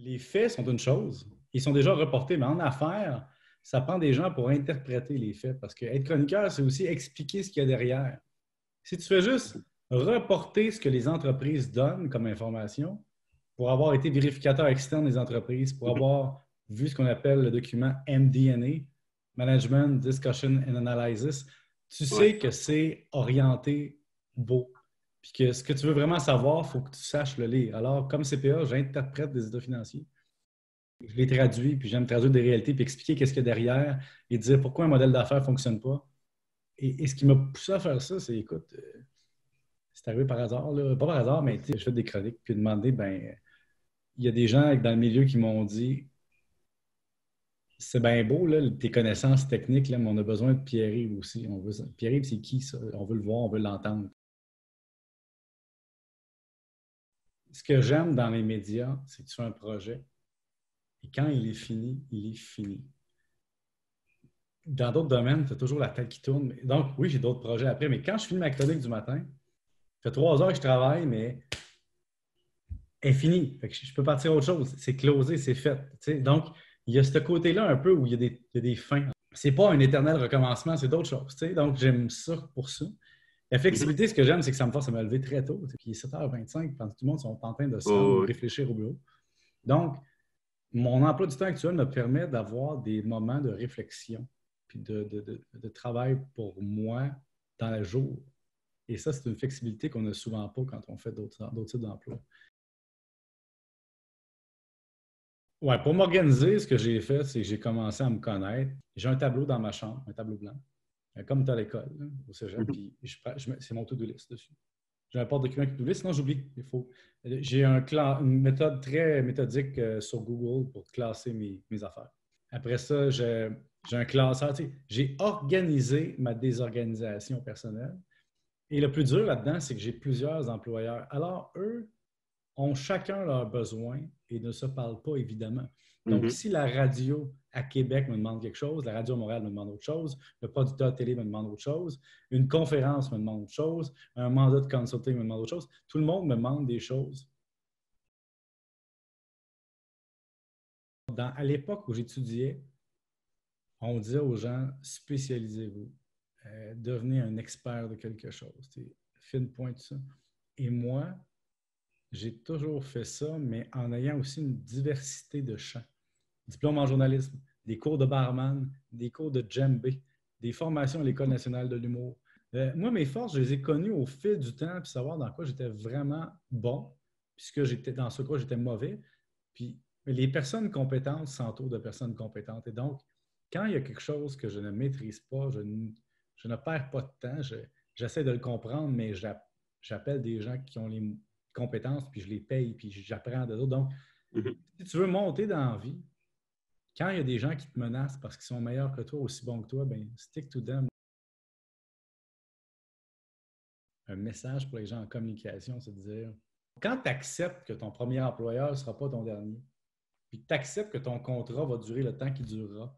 Les faits sont une chose. Ils sont déjà reportés, mais en affaires, ça prend des gens pour interpréter les faits. Parce que être chroniqueur, c'est aussi expliquer ce qu'il y a derrière. Si tu fais juste reporter ce que les entreprises donnent comme information, pour avoir été vérificateur externe des entreprises, pour avoir vu ce qu'on appelle le document MD&A, Management, Discussion and Analysis, tu Ouais. sais que c'est orienté beau. Puis que ce que tu veux vraiment savoir, il faut que tu saches le lire. Alors, comme CPA, j'interprète des états financiers. Je les traduis, puis j'aime traduire des réalités, puis expliquer qu'est-ce qu'il y a derrière et dire pourquoi un modèle d'affaires ne fonctionne pas. Et ce qui m'a poussé à faire ça, c'est, écoute, c'est arrivé par hasard, là. Pas par hasard, mais je fais des chroniques, puis demander, ben, il y a des gens dans le milieu qui m'ont dit, c'est bien beau, là, tes connaissances techniques, là, mais on a besoin de Pierre-Yves aussi. Pierre-Yves, c'est qui ça? On veut le voir, on veut l'entendre. Ce que j'aime dans les médias, c'est que tu fais un projet et quand il est fini, il est fini. Dans d'autres domaines, tu as toujours la tête qui tourne. Donc, oui, j'ai d'autres projets après, mais quand je finis ma chronique du matin, ça fait 3 heures que je travaille, mais elle est finie. Fait que je peux partir à autre chose. C'est closé, c'est fait. T'sais. Donc, il y a ce côté-là un peu où il y a des fins. C'est pas un éternel recommencement, c'est d'autres choses. T'sais. Donc, j'aime ça pour ça. La flexibilité, ce que j'aime, c'est que ça me force à me lever très tôt. T'sais. Puis, il est 7h25, quand tout le monde sont en train de se rendre ou Oh, de réfléchir au bureau. Donc, mon emploi du temps actuel me permet d'avoir des moments de réflexion puis de travail pour moi dans le jour. Et ça, c'est une flexibilité qu'on n'a souvent pas quand on fait d'autres types d'emplois. Ouais, pour m'organiser, ce que j'ai fait, c'est que j'ai commencé à me connaître. J'ai un tableau dans ma chambre, un tableau blanc, comme tu as à l'école, là, au cégep, oh. puis c'est mon to-do list dessus. J'ai un porte-document to-do list, sinon j'oublie. J'ai une méthode très méthodique sur Google pour classer mes affaires. Après ça, j'ai un classeur. Tu sais, j'ai organisé ma désorganisation personnelle. Et le plus dur là-dedans, c'est que j'ai plusieurs employeurs. Alors, eux ont chacun leurs besoins et ne se parlent pas, évidemment. Donc, Mhm. si la radio à Québec me demande quelque chose, la radio à Montréal me demande autre chose, le producteur de télé me demande autre chose, une conférence me demande autre chose, un mandat de consulting me demande autre chose, tout le monde me demande des choses. À l'époque où j'étudiais, on disait aux gens, spécialisez-vous, devenez un expert de quelque chose, fine pointe, ça. Et moi, j'ai toujours fait ça, mais en ayant aussi une diversité de champs. Diplôme en journalisme, des cours de barman, des cours de djembé, des formations à l'École nationale de l'humour. Moi, mes forces, je les ai connues au fil du temps, puis savoir dans quoi j'étais vraiment bon, puisque j'étais dans ce quoi j'étais mauvais. Puis les personnes compétentes s'entourent de personnes compétentes. Et donc, quand il y a quelque chose que je ne maîtrise pas, je ne perds pas de temps, j'essaie de le comprendre, mais j'appelle des gens qui ont les compétences, puis je les paye, puis j'apprends de d'autres. Donc, Mhm. si tu veux monter dans la vie, quand il y a des gens qui te menacent parce qu'ils sont meilleurs que toi, aussi bons que toi, ben stick to them. Un message pour les gens en communication, c'est de dire, quand tu acceptes que ton premier employeur ne sera pas ton dernier, puis tu acceptes que ton contrat va durer le temps qu'il durera,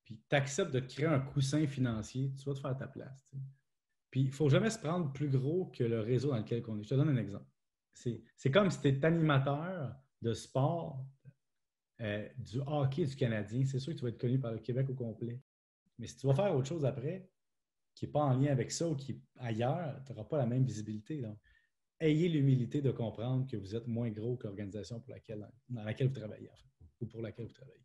puis tu acceptes de te créer un coussin financier, tu vas te faire ta place. T'sais. Puis il ne faut jamais se prendre plus gros que le réseau dans lequel on est. Je te donne un exemple. C'est comme si tu es animateur de sport du hockey du Canadien. C'est sûr que tu vas être connu par le Québec au complet. Mais si tu vas faire autre chose après, qui n'est pas en lien avec ça ou qui est ailleurs, tu n'auras pas la même visibilité. Donc, ayez l'humilité de comprendre que vous êtes moins gros que l'organisation dans laquelle vous travaillez, en fait, ou pour laquelle vous travaillez.